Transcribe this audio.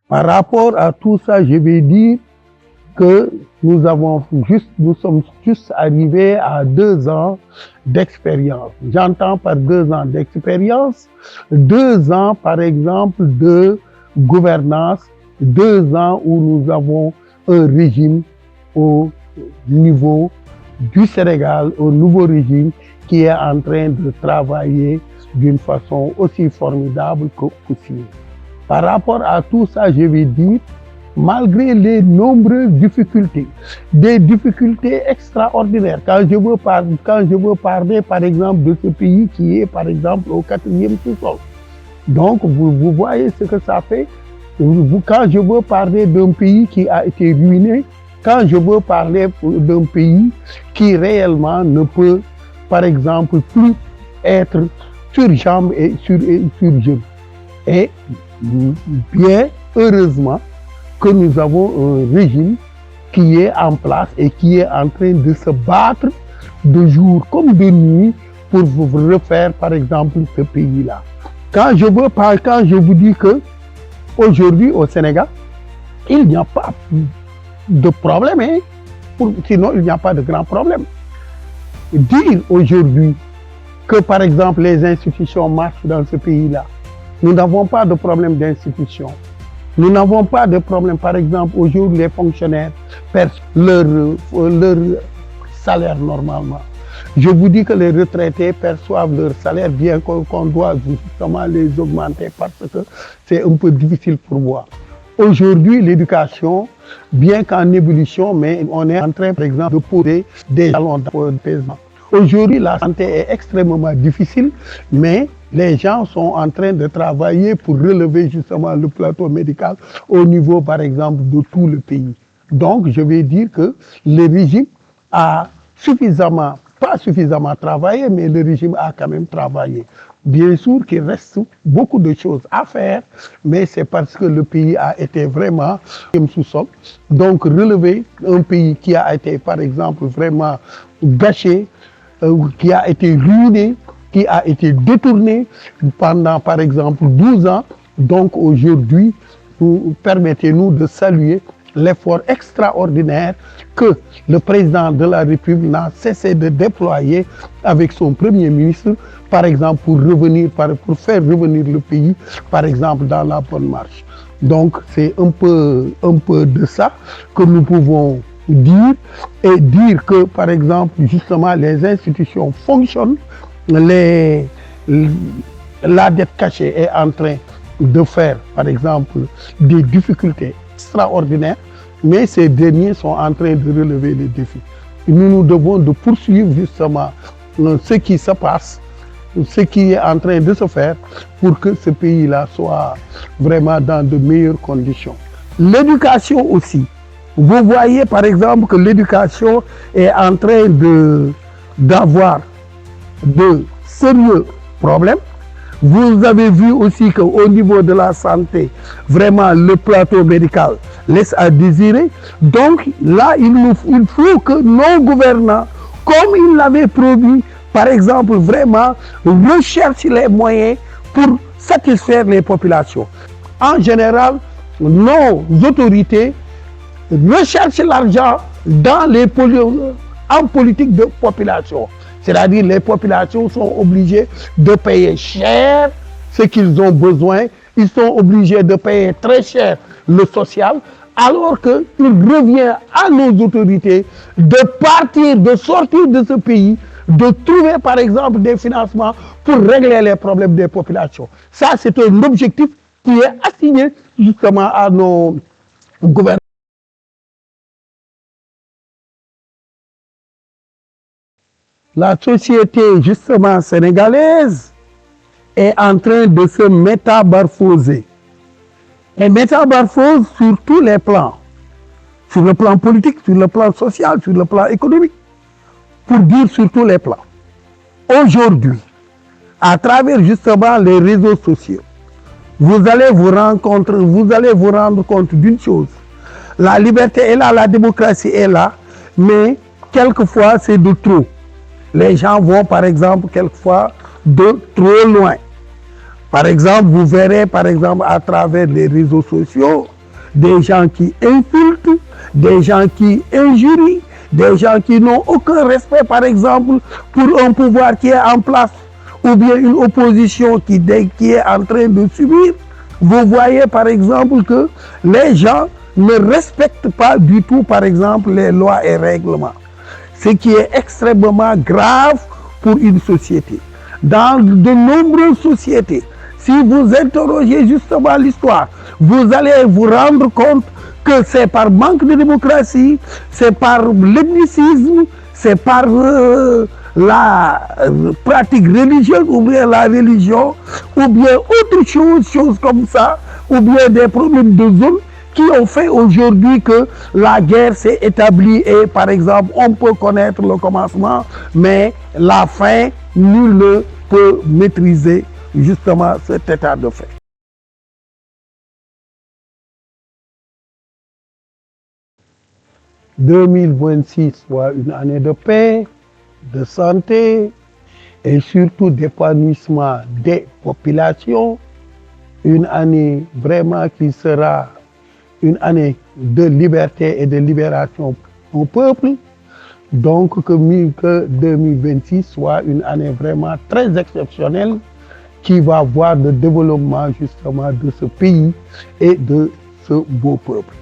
Par rapport à tout ça, je vais dire que nous sommes juste arrivés à 2 ans d'expérience. J'entends par 2 ans d'expérience, 2 ans par exemple de gouvernance, 2 ans où nous avons un régime au niveau du Sénégal, au nouveau régime qui est en train de travailler d'une façon aussi formidable que possible. Par rapport à tout ça, je vais dire, malgré les nombreuses difficultés, des difficultés extraordinaires, quand je veux parler par exemple de ce pays qui est par exemple au 4e sous-sol. Donc vous voyez ce que ça fait. Quand je veux parler d'un pays qui a été ruiné, quand je veux parler d'un pays qui réellement ne peut par exemple plus être sur jambes et sur genoux. Et bien heureusement que nous avons un régime qui est en place et qui est en train de se battre de jour comme de nuit pour vous refaire par exemple ce pays-là. Quand je vous dis que aujourd'hui au Sénégal, il n'y a pas de problème, sinon il n'y a pas de grand problème. Dire aujourd'hui que par exemple les institutions marchent dans ce pays-là, nous n'avons pas de problème d'institution. Nous n'avons pas de problème, par exemple, aujourd'hui les fonctionnaires perçoivent leur salaire normalement. Je vous dis que les retraités perçoivent leur salaire, bien qu'on doit justement les augmenter parce que c'est un peu difficile pour moi. Aujourd'hui, l'éducation, bien qu'en évolution, mais on est en train, par exemple, de poser des jalons d'apaisement. Aujourd'hui, la santé est extrêmement difficile, mais les gens sont en train de travailler pour relever justement le plateau médical au niveau, par exemple, de tout le pays. Donc, je vais dire que le régime a pas suffisamment travaillé, mais le régime a quand même travaillé. Bien sûr qu'il reste beaucoup de choses à faire, mais c'est parce que le pays a été vraiment sous-sol. Donc, relever un pays qui a été, par exemple, vraiment gâché, qui a été ruiné, qui a été détourné pendant, par exemple, 12 ans. Donc aujourd'hui, permettez-nous de saluer l'effort extraordinaire que le président de la République n'a cessé de déployer avec son premier ministre, par exemple, pour faire revenir le pays, par exemple, dans la bonne marche. Donc c'est un peu de ça que nous pouvons dire et dire que, par exemple, justement, les institutions fonctionnent. La dette cachée est en train de faire, par exemple, des difficultés extraordinaires, mais ces derniers sont en train de relever les défis. Nous devons de poursuivre justement ce qui se passe, ce qui est en train de se faire pour que ce pays-là soit vraiment dans de meilleures conditions. L'éducation aussi. Vous voyez par exemple que l'éducation est en train d'avoir de sérieux problèmes. Vous avez vu aussi qu'au niveau de la santé, vraiment le plateau médical laisse à désirer. Donc là, il faut que nos gouvernants, comme ils l'avaient promis, par exemple, vraiment recherchent les moyens pour satisfaire les populations. En général, nos autorités recherchent l'argent en politique de population. C'est-à-dire les populations sont obligées de payer cher ce qu'ils ont besoin. Ils sont obligés de payer très cher le social, alors qu'il revient à nos autorités de partir, de sortir de ce pays, de trouver par exemple des financements pour régler les problèmes des populations. Ça, c'est un objectif qui est assigné justement à nos gouvernements. La société justement sénégalaise est en train de se métamorphoser. Et métamorphose sur tous les plans. Sur le plan politique, sur le plan social, sur le plan économique. Pour dire sur tous les plans. Aujourd'hui, à travers justement les réseaux sociaux, vous allez vous rendre compte d'une chose. La liberté est là, la démocratie est là, mais quelquefois c'est de trop. Les gens vont par exemple quelquefois de trop loin. Par exemple, vous verrez par exemple à travers les réseaux sociaux des gens qui insultent, des gens qui injurient, des gens qui n'ont aucun respect, par exemple, pour un pouvoir qui est en place, ou bien une opposition qui est en train de subir. Vous voyez, par exemple, que les gens ne respectent pas du tout, par exemple, les lois et règlements. Ce qui est extrêmement grave pour une société. Dans de nombreuses sociétés, si vous interrogez justement l'histoire, vous allez vous rendre compte que c'est par manque de démocratie, c'est par l'ethnicisme, c'est par la pratique religieuse, ou bien la religion, ou bien autre chose comme ça, ou bien des problèmes de zone qui ont fait aujourd'hui que la guerre s'est établie et, par exemple, on peut connaître le commencement, mais la fin, nul ne peut maîtriser justement cet état de fait. « 2026 soit une année de paix, de santé et surtout d'épanouissement des populations, une année vraiment qui sera une année de liberté et de libération au peuple, donc que 2026 soit une année vraiment très exceptionnelle qui va voir le développement justement de ce pays et de ce beau peuple.